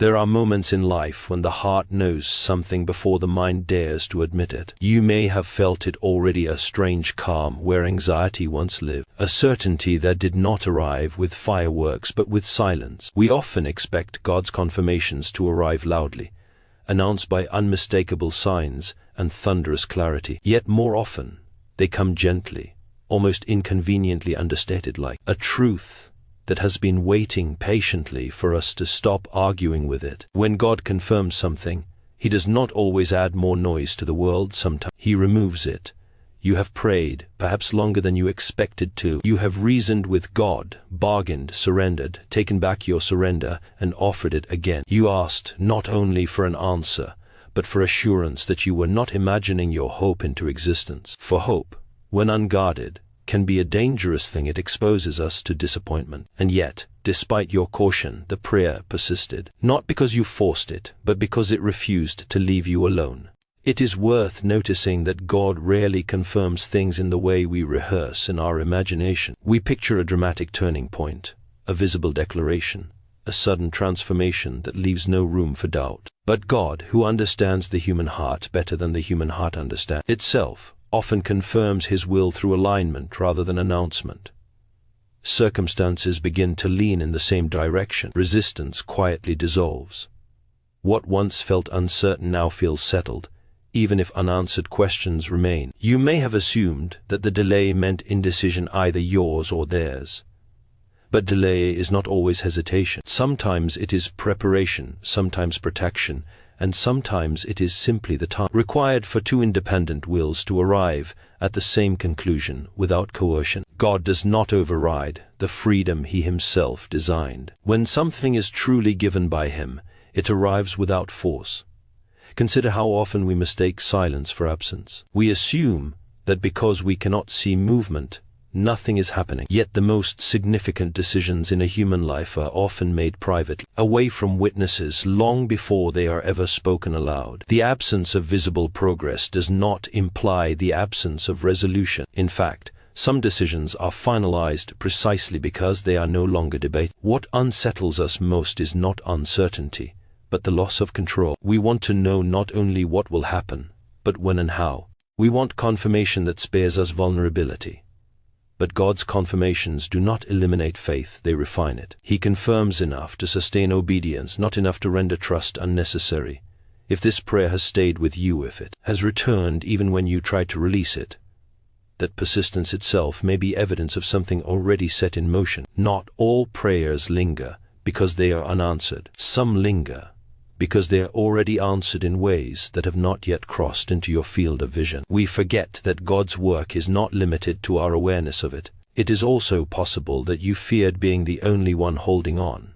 There are moments in life when the heart knows something before the mind dares to admit it. You may have felt it already, a strange calm where anxiety once lived, a certainty that did not arrive with fireworks but with silence. We often expect God's confirmations to arrive loudly, announced by unmistakable signs and thunderous clarity. Yet more often, they come gently, almost inconveniently understated, like a truth that has been waiting patiently for us to stop arguing with it. When God confirms something, He does not always add more noise to the world. Sometimes He removes it. You have prayed, perhaps longer than you expected to. You have reasoned with God, bargained, surrendered, taken back your surrender, and offered it again. You asked not only for an answer, but for assurance that you were not imagining your hope into existence. For hope, when unguarded, can be a dangerous thing. It exposes us to disappointment. And yet, despite your caution, the prayer persisted. Not because you forced it, but because it refused to leave you alone. It is worth noticing that God rarely confirms things in the way we rehearse in our imagination. We picture a dramatic turning point, a visible declaration, a sudden transformation that leaves no room for doubt. But God, who understands the human heart better than the human heart understands itself, often confirms His will through alignment rather than announcement. Circumstances begin to lean in the same direction. Resistance quietly dissolves. What once felt uncertain now feels settled, even if unanswered questions remain. You may have assumed that the delay meant indecision, either yours or theirs. But delay is not always hesitation. Sometimes it is preparation, sometimes protection, and sometimes it is simply the time required for two independent wills to arrive at the same conclusion without coercion. God does not override the freedom He Himself designed. When something is truly given by Him, it arrives without force. Consider how often we mistake silence for absence. We assume that because we cannot see movement, nothing is happening. Yet the most significant decisions in a human life are often made privately, away from witnesses, long before they are ever spoken aloud. The absence of visible progress does not imply the absence of resolution. In fact, some decisions are finalized precisely because they are no longer debated. What unsettles us most is not uncertainty, but the loss of control. We want to know not only what will happen, but when and how. We want confirmation that spares us vulnerability. But God's confirmations do not eliminate faith, they refine it. He confirms enough to sustain obedience, not enough to render trust unnecessary. If this prayer has stayed with you, if it has returned even when you tried to release it, that persistence itself may be evidence of something already set in motion. Not all prayers linger because they are unanswered. Some linger because they are already answered in ways that have not yet crossed into your field of vision. We forget that God's work is not limited to our awareness of it. It is also possible that you feared being the only one holding on,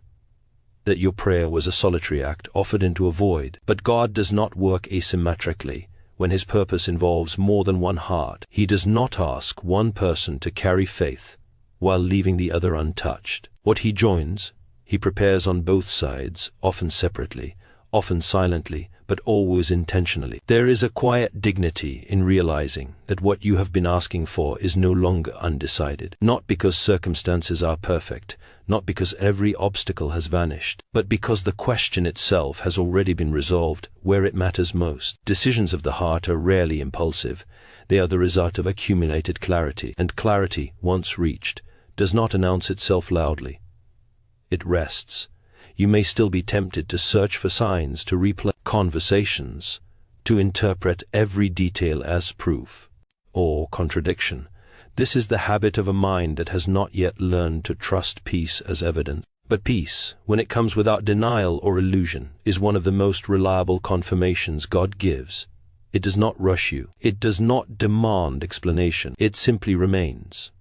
that your prayer was a solitary act offered into a void. But God does not work asymmetrically when His purpose involves more than one heart. He does not ask one person to carry faith while leaving the other untouched. What He joins, He prepares on both sides, often separately, often silently, but always intentionally. There is a quiet dignity in realizing that what you have been asking for is no longer undecided. Not because circumstances are perfect, not because every obstacle has vanished, but because the question itself has already been resolved where it matters most. Decisions of the heart are rarely impulsive. They are the result of accumulated clarity, and clarity, once reached, does not announce itself loudly. It rests. You may still be tempted to search for signs, to replay conversations, to interpret every detail as proof or contradiction. This is the habit of a mind that has not yet learned to trust peace as evidence. But peace, when it comes without denial or illusion, is one of the most reliable confirmations God gives. It does not rush you. It does not demand explanation. It simply remains.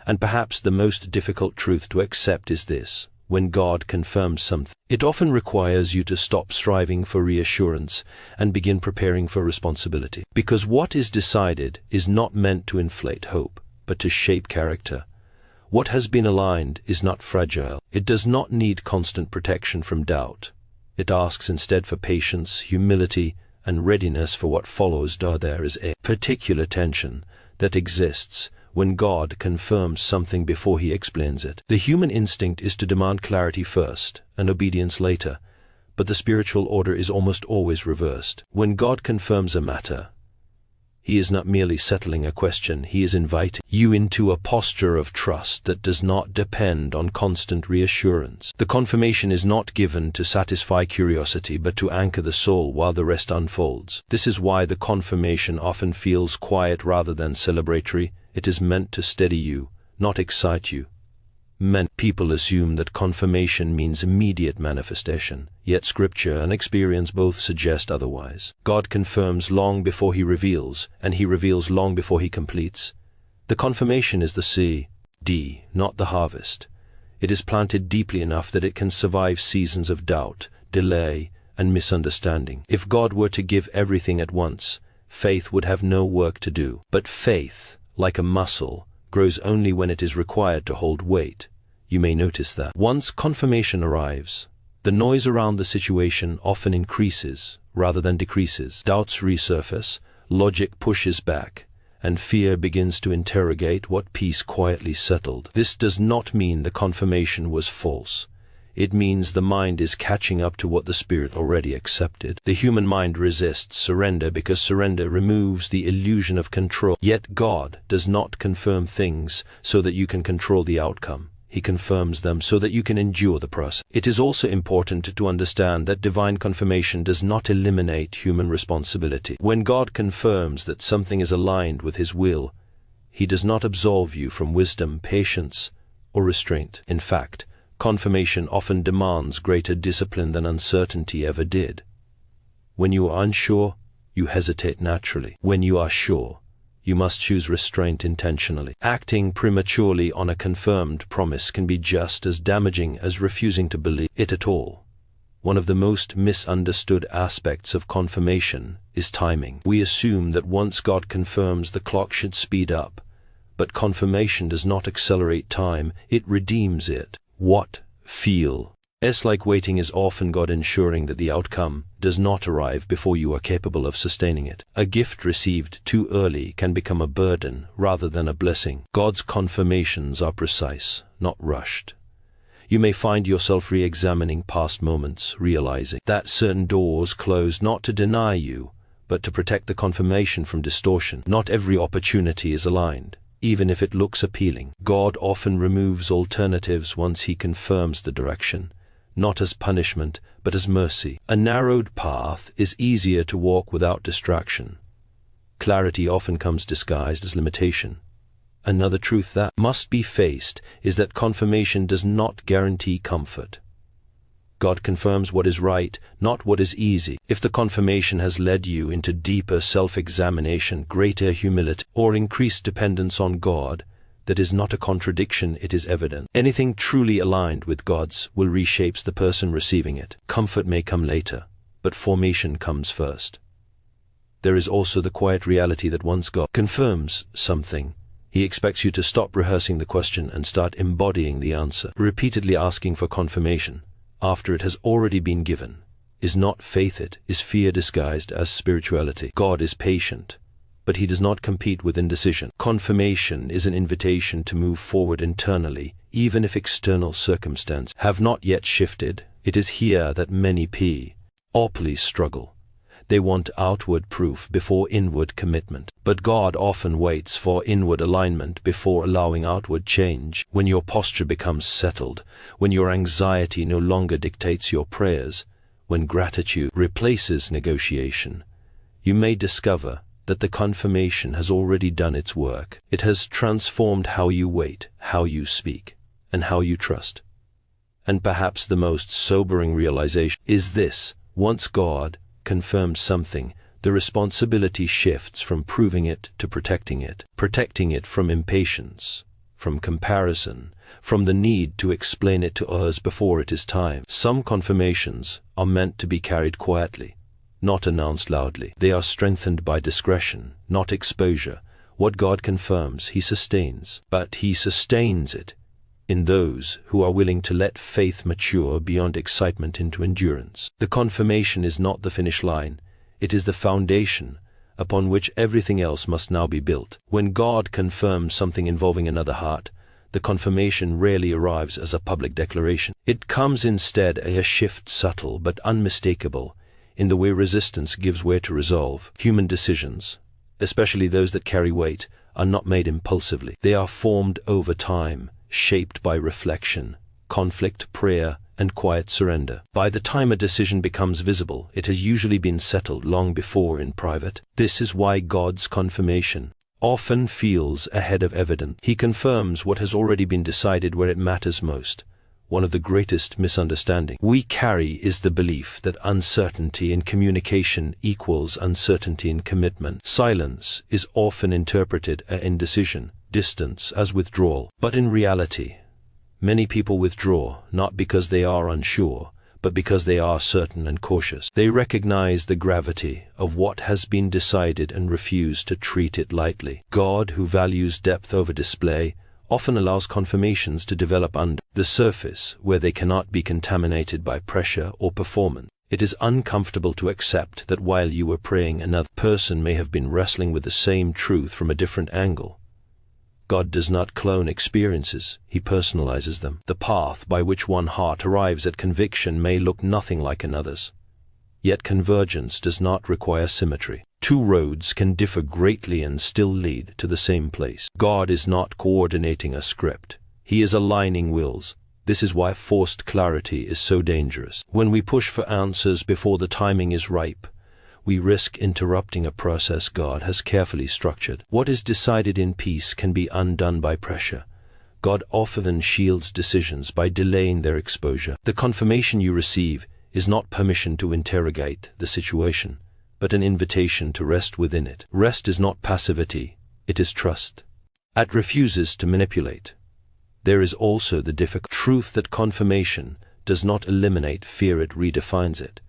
And perhaps the most difficult truth to accept is this: when God confirms something, it often requires you to stop striving for reassurance and begin preparing for responsibility. Because what is decided is not meant to inflate hope, but to shape character. What has been aligned is not fragile. It does not need constant protection from doubt. It asks instead for patience, humility, and readiness for what follows. There is a particular tension that exists when God confirms something before He explains it. The human instinct is to demand clarity first and obedience later, but the spiritual order is almost always reversed. When God confirms a matter, He is not merely settling a question, He is inviting you into a posture of trust that does not depend on constant reassurance. The confirmation is not given to satisfy curiosity, but to anchor the soul while the rest unfolds. This is why the confirmation often feels quiet rather than celebratory. It is meant to steady you, not excite you. Many people assume that confirmation means immediate manifestation, yet Scripture and experience both suggest otherwise. God confirms long before He reveals, and He reveals long before He completes. The confirmation is the seed, not the harvest. It is planted deeply enough that it can survive seasons of doubt, delay, and misunderstanding. If God were to give everything at once, faith would have no work to do. But faith, like a muscle, grows only when it is required to hold weight. You may notice that once confirmation arrives, the noise around the situation often increases rather than decreases. Doubts resurface, logic pushes back, and fear begins to interrogate what peace quietly settled. This does not mean the confirmation was false. It means the mind is catching up to what the Spirit already accepted. The human mind resists surrender because surrender removes the illusion of control. Yet God does not confirm things so that you can control the outcome. He confirms them so that you can endure the process. It is also important to understand that divine confirmation does not eliminate human responsibility. When God confirms that something is aligned with His will, He does not absolve you from wisdom, patience, or restraint. In fact, confirmation often demands greater discipline than uncertainty ever did. When you are unsure, you hesitate naturally. When you are sure, you must choose restraint intentionally. Acting prematurely on a confirmed promise can be just as damaging as refusing to believe it at all. One of the most misunderstood aspects of confirmation is timing. We assume that once God confirms, the clock should speed up, but confirmation does not accelerate time, it redeems it. What feels like waiting is often God ensuring that the outcome does not arrive before you are capable of sustaining it. A gift received too early can become a burden rather than a blessing. God's confirmations are precise, not rushed. You may find yourself re-examining past moments, realizing that certain doors close not to deny you, but to protect the confirmation from distortion. Not every opportunity is aligned, even if it looks appealing. God often removes alternatives once He confirms the direction, not as punishment, but as mercy. A narrowed path is easier to walk without distraction. Clarity often comes disguised as limitation. Another truth that must be faced is that confirmation does not guarantee comfort. God confirms what is right, not what is easy. If the confirmation has led you into deeper self-examination, greater humility, or increased dependence on God, that is not a contradiction, it is evident. Anything truly aligned with God's will reshapes the person receiving it. Comfort may come later, but formation comes first. There is also the quiet reality that once God confirms something, He expects you to stop rehearsing the question and start embodying the answer. Repeatedly asking for confirmation after it has already been given is not faith, it is fear disguised as spirituality. God is patient, but He does not compete with indecision. Confirmation is an invitation to move forward internally, even if external circumstances have not yet shifted. It is here that many people struggle. They want outward proof before inward commitment. But God often waits for inward alignment before allowing outward change. When your posture becomes settled, when your anxiety no longer dictates your prayers, when gratitude replaces negotiation, you may discover that the confirmation has already done its work. It has transformed how you wait, how you speak, and how you trust. And perhaps the most sobering realization is this: once God confirms something, the responsibility shifts from proving it to protecting it from impatience, from comparison, from the need to explain it to others before it is time. Some confirmations are meant to be carried quietly, not announced loudly. They are strengthened by discretion, not exposure. What God confirms, He sustains, but He sustains it in those who are willing to let faith mature beyond excitement into endurance. The confirmation is not the finish line, it is the foundation upon which everything else must now be built. When God confirms something involving another heart, the confirmation rarely arrives as a public declaration. It comes instead as a shift, subtle but unmistakable, in the way resistance gives way to resolve. Human decisions, especially those that carry weight, are not made impulsively. They are formed over time, shaped by reflection, conflict, prayer, and quiet surrender. By the time a decision becomes visible, it has usually been settled long before in private. This is why God's confirmation often feels ahead of evidence. He confirms what has already been decided where it matters most. One of the greatest misunderstandings we carry is the belief that uncertainty in communication equals uncertainty in commitment. Silence is often interpreted as indecision, distance as withdrawal. But in reality, many people withdraw not because they are unsure, but because they are certain and cautious. They recognize the gravity of what has been decided and refuse to treat it lightly. God, who values depth over display, often allows confirmations to develop under the surface where they cannot be contaminated by pressure or performance. It is uncomfortable to accept that while you were praying, another person may have been wrestling with the same truth from a different angle. God does not clone experiences, He personalizes them. The path by which one heart arrives at conviction may look nothing like another's. Yet convergence does not require symmetry. Two roads can differ greatly and still lead to the same place. God is not coordinating a script. He is aligning wills. This is why forced clarity is so dangerous. When we push for answers before the timing is ripe, we risk interrupting a process God has carefully structured. What is decided in peace can be undone by pressure. God often shields decisions by delaying their exposure. The confirmation you receive is not permission to interrogate the situation, but an invitation to rest within it. Rest is not passivity, it is trust. It refuses to manipulate. There is also the difficult truth that confirmation does not eliminate fear, it redefines it.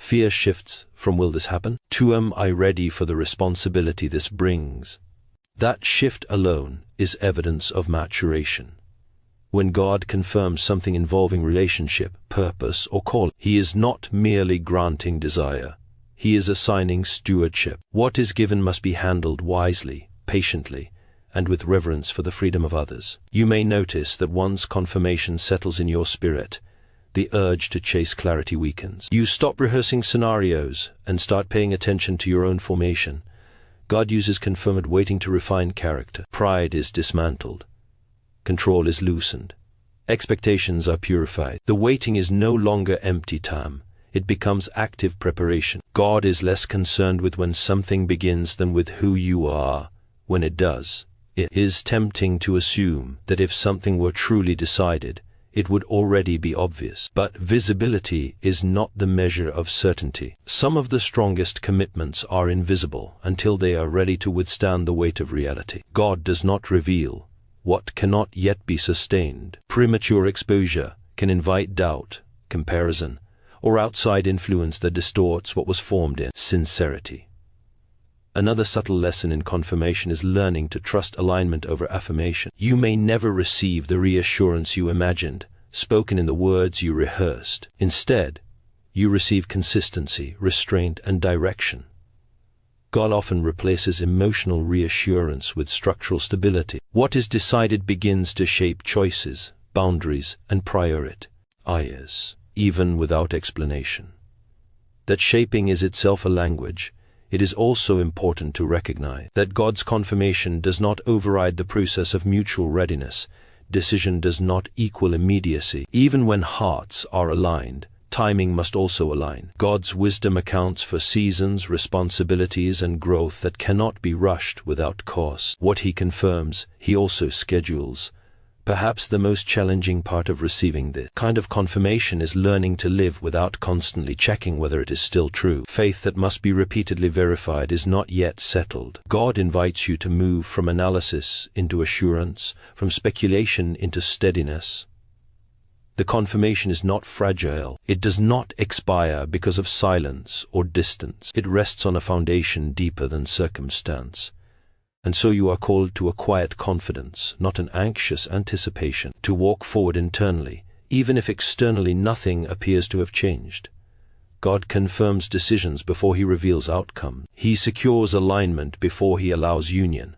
Fear shifts from will this happen to am I ready for the responsibility this brings. That shift alone is evidence of maturation. When God confirms something involving relationship, purpose, or call, He is not merely granting desire. He is assigning stewardship. What is given must be handled wisely, patiently, and with reverence for the freedom of others. You may notice that once confirmation settles in your spirit, the urge to chase clarity weakens. You stop rehearsing scenarios and start paying attention to your own formation. God uses confirmed waiting to refine character. Pride is dismantled. Control is loosened. Expectations are purified. The waiting is no longer empty time. It becomes active preparation. God is less concerned with when something begins than with who you are when it does. It is tempting to assume that if something were truly decided, it would already be obvious. But visibility is not the measure of certainty. Some of the strongest commitments are invisible until they are ready to withstand the weight of reality. God does not reveal what cannot yet be sustained. Premature exposure can invite doubt, comparison, or outside influence that distorts what was formed in sincerity. Another subtle lesson in confirmation is learning to trust alignment over affirmation. You may never receive the reassurance you imagined, spoken in the words you rehearsed. Instead, you receive consistency, restraint, and direction. God often replaces emotional reassurance with structural stability. What is decided begins to shape choices, boundaries, and priorities, even without explanation. That shaping is itself a language. It is also important to recognize that God's confirmation does not override the process of mutual readiness. Decision does not equal immediacy. Even when hearts are aligned, timing must also align. God's wisdom accounts for seasons, responsibilities, and growth that cannot be rushed without cost. What He confirms, He also schedules. Perhaps the most challenging part of receiving this kind of confirmation is learning to live without constantly checking whether it is still true. Faith that must be repeatedly verified is not yet settled. God invites you to move from analysis into assurance, from speculation into steadiness. The confirmation is not fragile. It does not expire because of silence or distance. It rests on a foundation deeper than circumstance. And so you are called to a quiet confidence, not an anxious anticipation, to walk forward internally, even if externally nothing appears to have changed. God confirms decisions before He reveals outcome. He secures alignment before He allows union.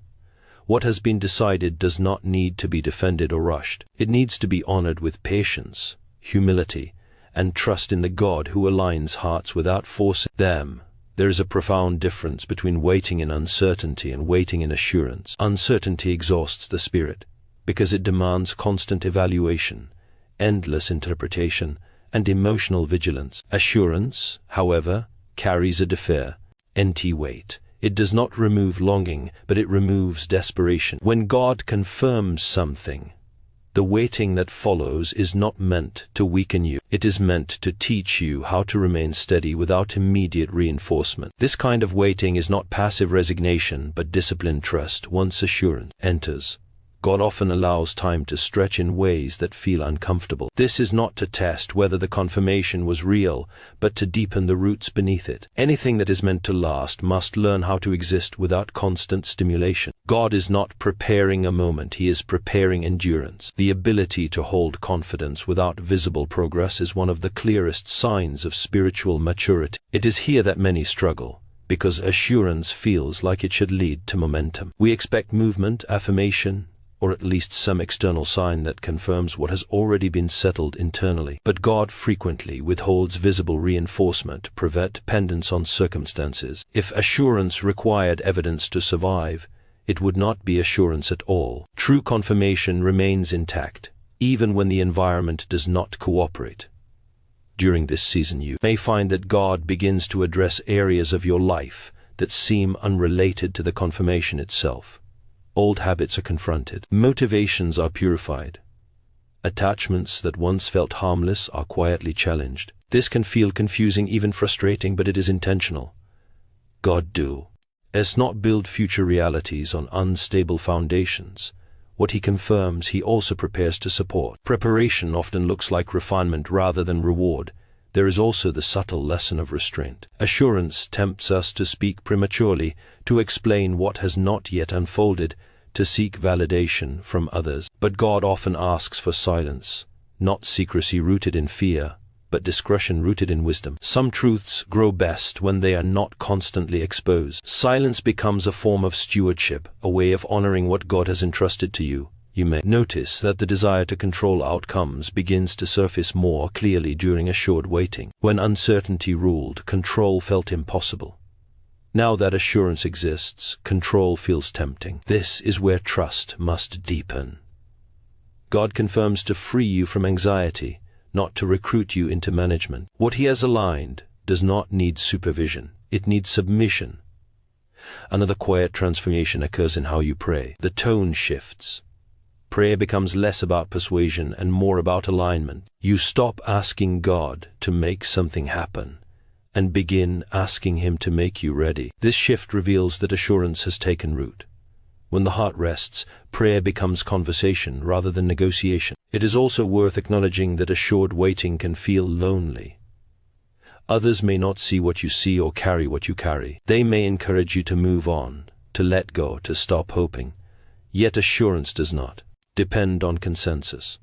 What has been decided does not need to be defended or rushed. It needs to be honored with patience, humility, and trust in the God who aligns hearts without forcing them. There is a profound difference between waiting in uncertainty and waiting in assurance. Uncertainty exhausts the spirit because it demands constant evaluation, endless interpretation, and emotional vigilance. Assurance, however, carries a defer, empty weight. It does not remove longing, but it removes desperation. When God confirms something, the waiting that follows is not meant to weaken you. It is meant to teach you how to remain steady without immediate reinforcement. This kind of waiting is not passive resignation, but disciplined trust. Once assurance enters, God often allows time to stretch in ways that feel uncomfortable. This is not to test whether the confirmation was real, but to deepen the roots beneath it. Anything that is meant to last must learn how to exist without constant stimulation. God is not preparing a moment, He is preparing endurance. The ability to hold confidence without visible progress is one of the clearest signs of spiritual maturity. It is here that many struggle, because assurance feels like it should lead to momentum. We expect movement, affirmation, or at least some external sign that confirms what has already been settled internally. But God frequently withholds visible reinforcement to prevent dependence on circumstances. If assurance required evidence to survive, it would not be assurance at all. True confirmation remains intact, even when the environment does not cooperate. During this season, you may find that God begins to address areas of your life that seem unrelated to the confirmation itself. Old habits are confronted. Motivations are purified. Attachments that once felt harmless are quietly challenged. This can feel confusing, even frustrating, but it is intentional. God does not build future realities on unstable foundations. What He confirms, He also prepares to support. Preparation often looks like refinement rather than reward. There is also the subtle lesson of restraint. Assurance tempts us to speak prematurely, to explain what has not yet unfolded, to seek validation from others. But God often asks for silence, not secrecy rooted in fear, but discretion rooted in wisdom. Some truths grow best when they are not constantly exposed. Silence becomes a form of stewardship, a way of honoring what God has entrusted to you. You may notice that the desire to control outcomes begins to surface more clearly during assured waiting. When uncertainty ruled, control felt impossible. Now that assurance exists, control feels tempting. This is where trust must deepen. God confirms to free you from anxiety, not to recruit you into management. What He has aligned does not need supervision. It needs submission. Another quiet transformation occurs in how you pray. The tone shifts. Prayer becomes less about persuasion and more about alignment. You stop asking God to make something happen and begin asking Him to make you ready. This shift reveals that assurance has taken root. When the heart rests, prayer becomes conversation rather than negotiation. It is also worth acknowledging that assured waiting can feel lonely. Others may not see what you see or carry what you carry. They may encourage you to move on, to let go, to stop hoping. Yet assurance does not depend on consensus.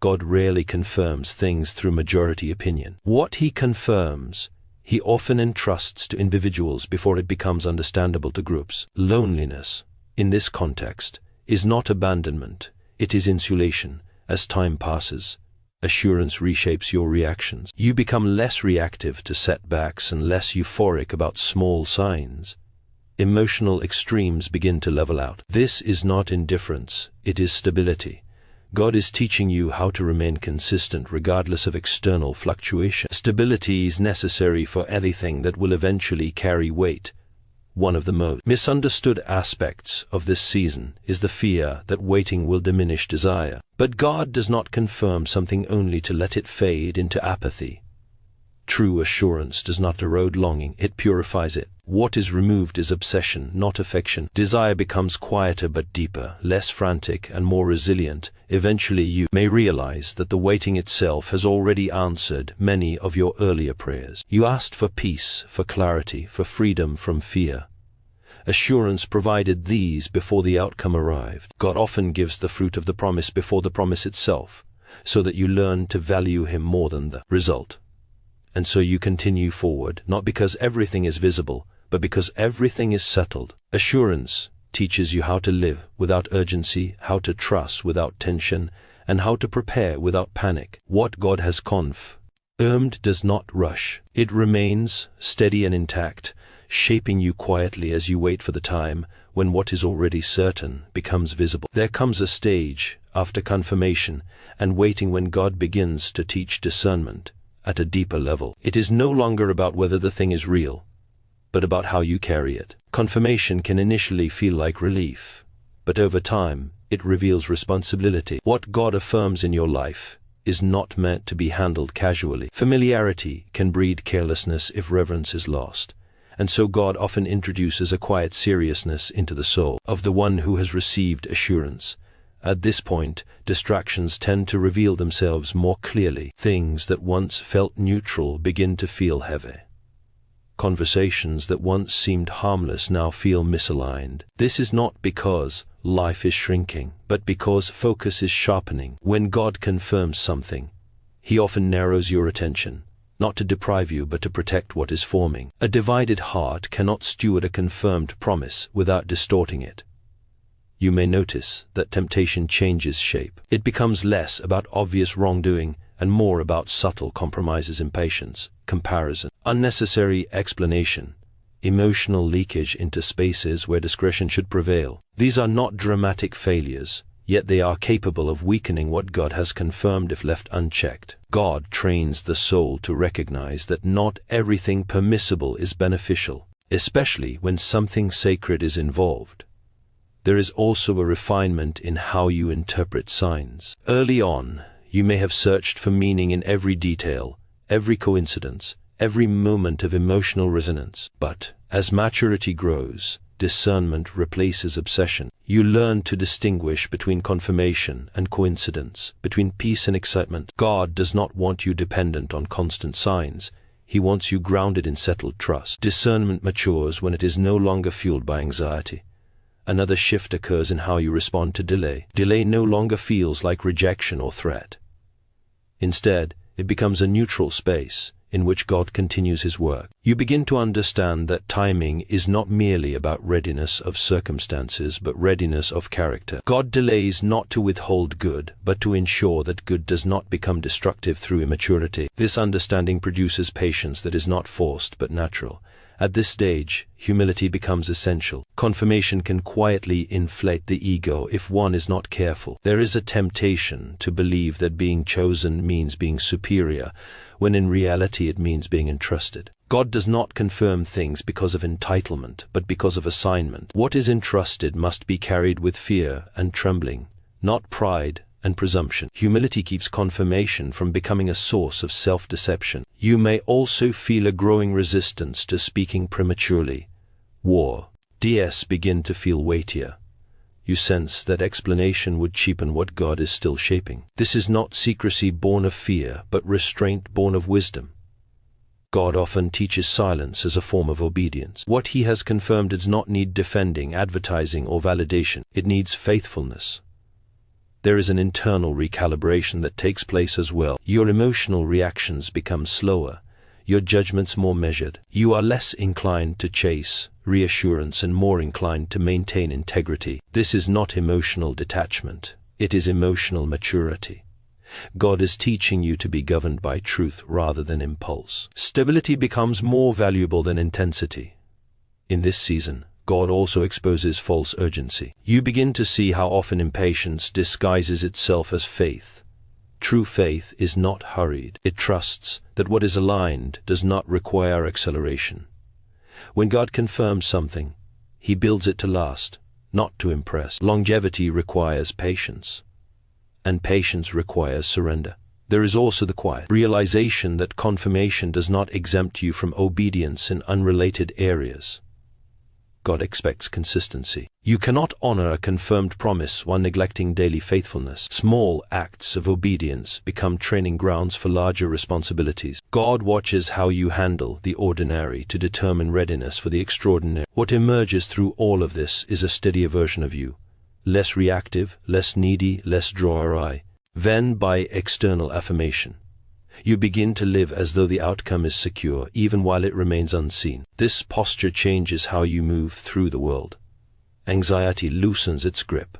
God rarely confirms things through majority opinion. What He confirms, He often entrusts to individuals before it becomes understandable to groups. Loneliness, in this context, is not abandonment, it is insulation. As time passes, assurance reshapes your reactions. You become less reactive to setbacks and less euphoric about small signs. Emotional extremes begin to level out. This is not indifference, it is stability. God is teaching you how to remain consistent regardless of external fluctuation. Stability is necessary for anything that will eventually carry weight. One of the most misunderstood aspects of this season is the fear that waiting will diminish desire. But God does not confirm something only to let it fade into apathy. True assurance does not erode longing, it purifies it. What is removed is obsession, not affection. Desire becomes quieter but deeper, less frantic and more resilient. Eventually you may realize that the waiting itself has already answered many of your earlier prayers. You asked for peace, for clarity, for freedom from fear. Assurance provided these before the outcome arrived. God often gives the fruit of the promise before the promise itself, so that you learn to value Him more than the result. And so you continue forward, not because everything is visible, but because everything is settled. Assurance teaches you how to live without urgency, how to trust without tension, and how to prepare without panic. What God has confirmed does not rush. It remains steady and intact, shaping you quietly as you wait for the time when what is already certain becomes visible. There comes a stage after confirmation and waiting when God begins to teach discernment at a deeper level. It is no longer about whether the thing is real, but about how you carry it. Confirmation can initially feel like relief, but over time, it reveals responsibility. What God affirms in your life is not meant to be handled casually. Familiarity can breed carelessness if reverence is lost, and so God often introduces a quiet seriousness into the soul of the one who has received assurance. At this point, distractions tend to reveal themselves more clearly. Things that once felt neutral begin to feel heavy. Conversations that once seemed harmless now feel misaligned. This is not because life is shrinking, but because focus is sharpening. When God confirms something, He often narrows your attention, not to deprive you but to protect what is forming. A divided heart cannot steward a confirmed promise without distorting it. You may notice that temptation changes shape. It becomes less about obvious wrongdoing and more about subtle compromises, impatience, comparison, unnecessary explanation, emotional leakage into spaces where discretion should prevail. These are not dramatic failures, yet they are capable of weakening what God has confirmed if left unchecked. God trains the soul to recognize that not everything permissible is beneficial, especially when something sacred is involved. There is also a refinement in how you interpret signs. Early on, you may have searched for meaning in every detail, every coincidence, every moment of emotional resonance. But as maturity grows, discernment replaces obsession. You learn to distinguish between confirmation and coincidence, between peace and excitement. God does not want you dependent on constant signs. He wants you grounded in settled trust. Discernment matures when it is no longer fueled by anxiety. Another shift occurs in how you respond to delay. Delay no longer feels like rejection or threat. Instead, it becomes a neutral space in which God continues His work. You begin to understand that timing is not merely about readiness of circumstances, but readiness of character. God delays not to withhold good, but to ensure that good does not become destructive through immaturity. This understanding produces patience that is not forced but natural. At this stage, humility becomes essential. Confirmation can quietly inflate the ego if one is not careful. There is a temptation to believe that being chosen means being superior, when in reality it means being entrusted. God does not confirm things because of entitlement, but because of assignment. What is entrusted must be carried with fear and trembling, not pride and presumption. Humility keeps confirmation from becoming a source of self-deception. You may also feel a growing resistance to speaking prematurely. Ds begin to feel weightier. You sense that explanation would cheapen what God is still shaping. This is not secrecy born of fear, but restraint born of wisdom. God often teaches silence as a form of obedience. What He has confirmed does not need defending, advertising, or validation. It needs faithfulness. There is an internal recalibration that takes place as well. Your emotional reactions become slower, your judgments more measured. You are less inclined to chase reassurance and more inclined to maintain integrity. This is not emotional detachment. It is emotional maturity. God is teaching you to be governed by truth rather than impulse. Stability becomes more valuable than intensity. In this season, God also exposes false urgency. You begin to see how often impatience disguises itself as faith. True faith is not hurried. It trusts that what is aligned does not require acceleration. When God confirms something, He builds it to last, not to impress. Longevity requires patience, and patience requires surrender. There is also the quiet realization that confirmation does not exempt you from obedience in unrelated areas. God expects consistency. You cannot honor a confirmed promise while neglecting daily faithfulness. Small acts of obedience become training grounds for larger responsibilities. God watches how you handle the ordinary to determine readiness for the extraordinary. What emerges through all of this is a steadier version of you, less reactive, less needy, less driven by external affirmation. You begin to live as though the outcome is secure, even while it remains unseen. This posture changes how you move through the world. Anxiety loosens its grip.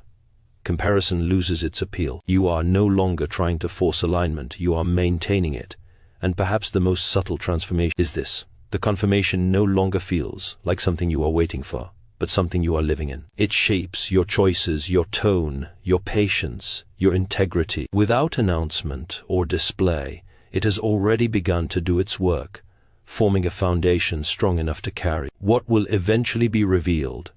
Comparison loses its appeal. You are no longer trying to force alignment, you are maintaining it. And perhaps the most subtle transformation is this: the confirmation no longer feels like something you are waiting for, but something you are living in. It shapes your choices, your tone, your patience, your integrity. Without announcement or display, it has already begun to do its work, forming a foundation strong enough to carry what will eventually be revealed.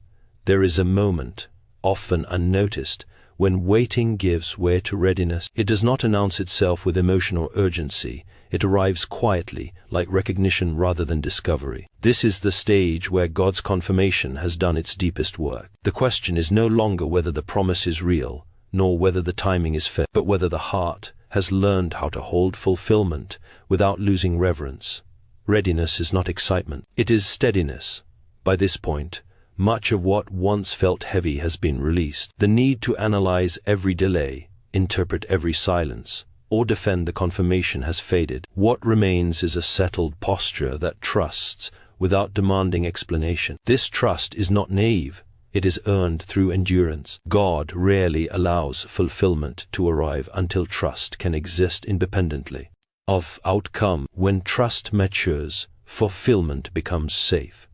There is a moment, often unnoticed, when waiting gives way to readiness. It does not announce itself with emotional urgency. It arrives quietly, like recognition rather than discovery. This is the stage where God's confirmation has done its deepest work. The question is no longer whether the promise is real, nor whether the timing is fair, but whether the heart has learned how to hold fulfillment without losing reverence. Readiness is not excitement, it is steadiness. By this point, much of what once felt heavy has been released. The need to analyze every delay, interpret every silence, or defend the confirmation has faded. What remains is a settled posture that trusts without demanding explanation. This trust is not naive, it is earned through endurance. God rarely allows fulfillment to arrive until trust can exist independently of outcome. When trust matures, fulfillment becomes safe.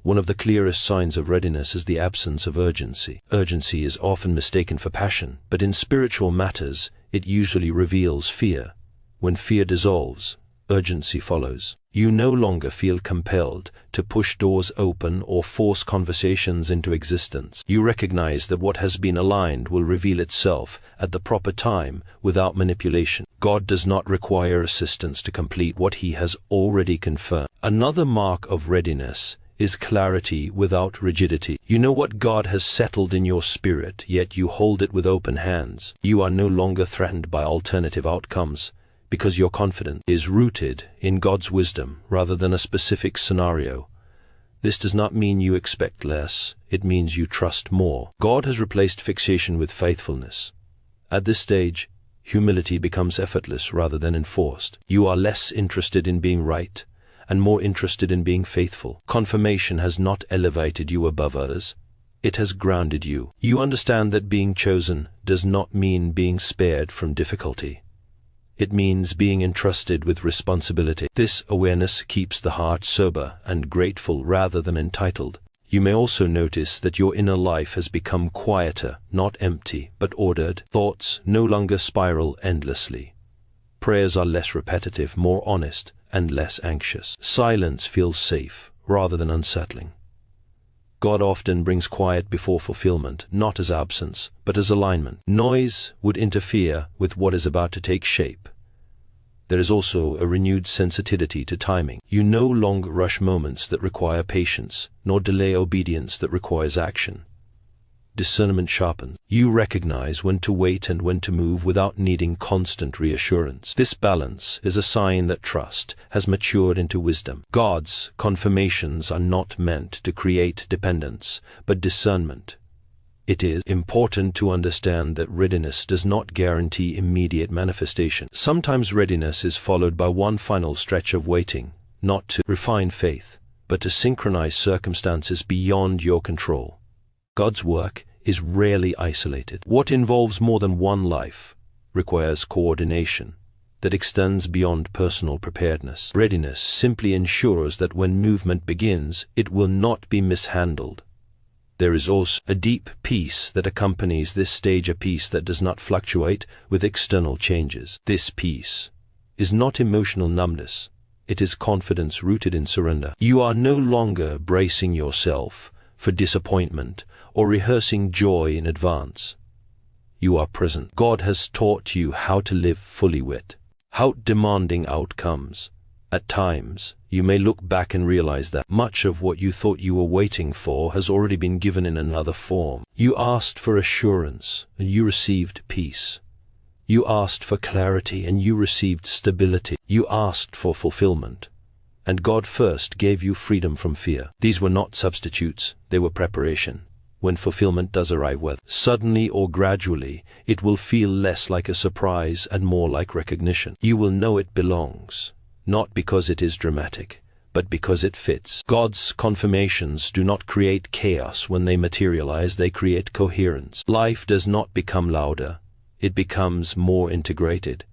One of the clearest signs of readiness is the absence of urgency. Urgency is often mistaken for passion, but in spiritual matters, it usually reveals fear. When fear dissolves, urgency follows. You no longer feel compelled to push doors open or force conversations into existence. You recognize that what has been aligned will reveal itself at the proper time without manipulation. God does not require assistance to complete what He has already confirmed. Another mark of readiness is clarity without rigidity. You know what God has settled in your spirit, yet you hold it with open hands. You are no longer threatened by alternative outcomes, because your confidence is rooted in God's wisdom rather than a specific scenario. This does not mean you expect less, it means you trust more. God has replaced fixation with faithfulness. At this stage, humility becomes effortless rather than enforced. You are less interested in being right and more interested in being faithful. Confirmation has not elevated you above others, it has grounded you. You understand that being chosen does not mean being spared from difficulty. It means being entrusted with responsibility. This awareness keeps the heart sober and grateful rather than entitled. You may also notice that your inner life has become quieter, not empty, but ordered. Thoughts no longer spiral endlessly. Prayers are less repetitive, more honest, and less anxious. Silence feels safe rather than unsettling. God often brings quiet before fulfillment, not as absence, but as alignment. Noise would interfere with what is about to take shape. There is also a renewed sensitivity to timing. You no longer rush moments that require patience, nor delay obedience that requires action. Discernment sharpens. You recognize when to wait and when to move without needing constant reassurance. This balance is a sign that trust has matured into wisdom. God's confirmations are not meant to create dependence, but discernment. It is important to understand that readiness does not guarantee immediate manifestation. Sometimes readiness is followed by one final stretch of waiting, not to refine faith, but to synchronize circumstances beyond your control. God's work is rarely isolated. What involves more than one life requires coordination that extends beyond personal preparedness. Readiness simply ensures that when movement begins, it will not be mishandled. There is also a deep peace that accompanies this stage, a peace that does not fluctuate with external changes. This peace is not emotional numbness. It is confidence rooted in surrender. You are no longer bracing yourself for disappointment or rehearsing joy in advance. You are present. God has taught you how to live fully without demanding outcomes. At times, you may look back and realize that much of what you thought you were waiting for has already been given in another form. You asked for assurance, and you received peace. You asked for clarity, and you received stability. You asked for fulfillment, and God first gave you freedom from fear. These were not substitutes, they were preparation. When fulfillment does arrive, whether suddenly or gradually, it will feel less like a surprise and more like recognition. You will know it belongs, not because it is dramatic, but because it fits. God's confirmations do not create chaos when they materialize, they create coherence. Life does not become louder, it becomes more integrated.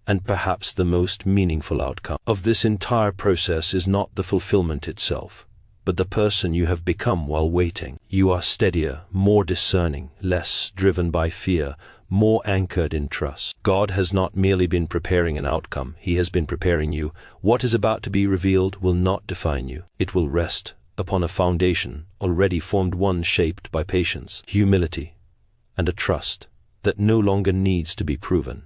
And perhaps the most meaningful outcome of this entire process is not the fulfillment itself, but the person you have become while waiting. You are steadier, more discerning, less driven by fear, more anchored in trust. God has not merely been preparing an outcome, He has been preparing you. What is about to be revealed will not define you. It will rest upon a foundation already formed, one shaped by patience, humility, and a trust that no longer needs to be proven.